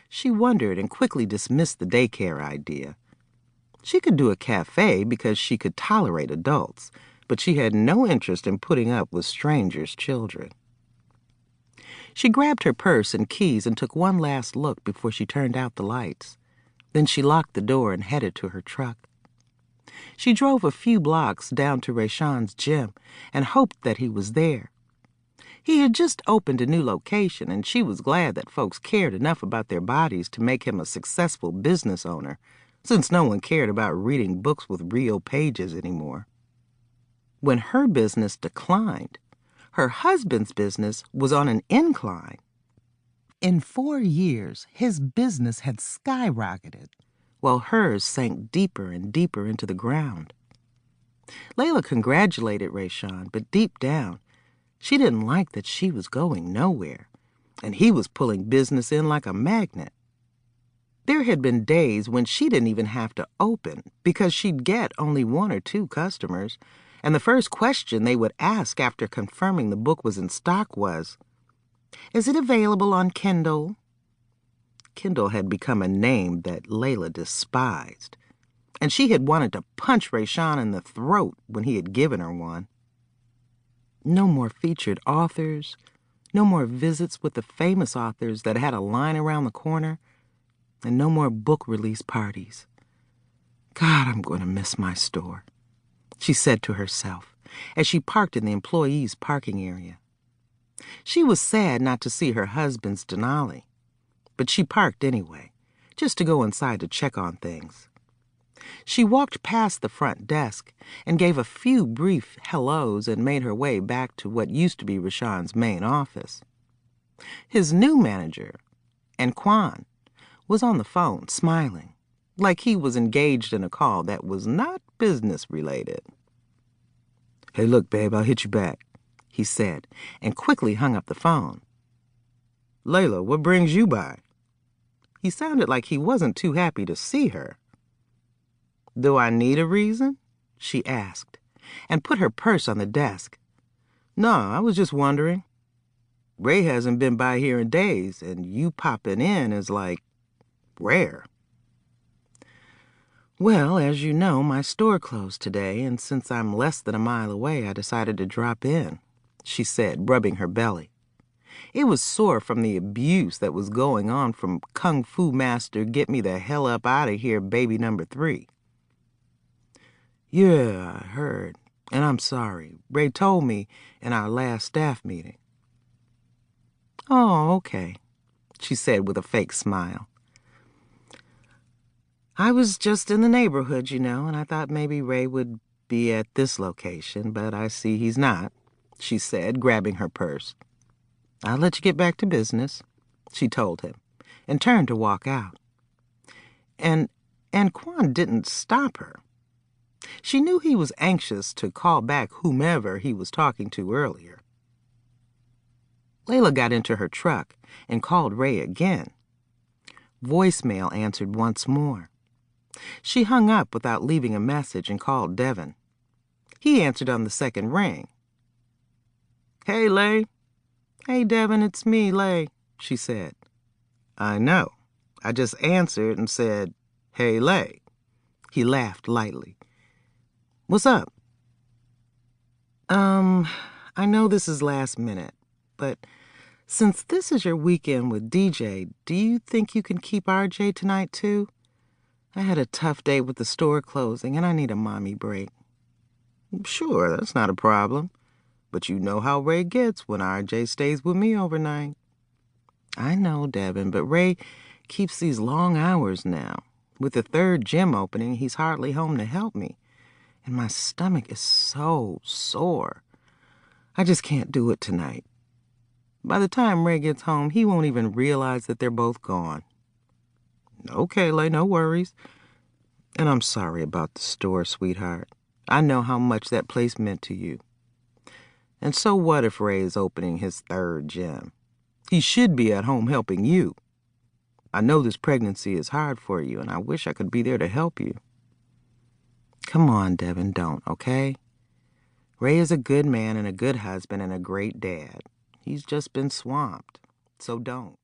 She wondered and quickly dismissed the daycare idea. She could do a cafe because she could tolerate adults, but she had no interest in putting up with strangers' children. She grabbed her purse and keys and took one last look before she turned out the lights. Then she locked the door and headed to her truck. She drove a few blocks down to Rayshon's gym and hoped that he was there. He had just opened a new location, and she was glad that folks cared enough about their bodies to make him a successful business owner, since no one cared about reading books with real pages anymore. When her business declined, her husband's business was on an incline. In 4 years, his business had skyrocketed, while hers sank deeper and deeper into the ground. Leila congratulated Rayshon, but deep down, she didn't like that she was going nowhere, and he was pulling business in like a magnet. There had been days when she didn't even have to open because she'd get only 1 or 2 customers, and the first question they would ask after confirming the book was in stock was, "Is it available on Kindle?" Kindle had become a name that Leila despised, and she had wanted to punch Rayshon in the throat when he had given her one. No more featured authors, no more visits with the famous authors that had a line around the corner, and no more book release parties. God, I'm going to miss my store, she said to herself as she parked in the employees' parking area. She was sad not to see her husband's Denali, but she parked anyway, just to go inside to check on things. She walked past the front desk and gave a few brief hellos and made her way back to what used to be Rayshon's main office. His new manager, Anquan, was on the phone, smiling, like he was engaged in a call that was not business-related. "Hey, look, babe, I'll hit you back," he said, and quickly hung up the phone. "Leila, what brings you by?" He sounded like he wasn't too happy to see her. "Do I need a reason?" she asked, and put her purse on the desk. "No, I was just wondering. Ray hasn't been by here in days, and you popping in is like rare." "Well, as you know, my store closed today, and since I'm less than a mile away, I decided to drop in," she said, rubbing her belly. It was sore from the abuse that was going on from Kung Fu Master Get Me the Hell Up Out of Here baby number 3. "Yeah, I heard, and I'm sorry. Ray told me in our last staff meeting." "Oh, okay," she said with a fake smile. "I was just in the neighborhood, you know, and I thought maybe Ray would be at this location, but I see he's not," she said, grabbing her purse. "I'll let you get back to business," she told him, and turned to walk out. And Anquan didn't stop her. She knew he was anxious to call back whomever he was talking to earlier. Leila got into her truck and called Ray again. Voicemail answered once more. She hung up without leaving a message and called Devon. He answered on the second ring. "Hey, Lay." "Hey, Devon, it's me, Lay," she said. "I know. I just answered and said, 'Hey, Lay.'" He laughed lightly. "What's up?" I know this is last minute, but since this is your weekend with DJ, do you think you can keep RJ tonight, too? I had a tough day with the store closing, and I need a mommy break." "Sure, that's not a problem. But you know how Ray gets when RJ stays with me overnight." "I know, Devon, but Ray keeps these long hours now. With the 3rd gym opening, he's hardly home to help me. And my stomach is so sore. I just can't do it tonight. By the time Ray gets home, he won't even realize that they're both gone." "Okay, Lay, no worries. And I'm sorry about the store, sweetheart. I know how much that place meant to you. And so what if Ray is opening his 3rd gym? He should be at home helping you. I know this pregnancy is hard for you, and I wish I could be there to help you." "Come on, Devon, don't, okay? Ray is a good man and a good husband and a great dad. He's just been swamped, so don't."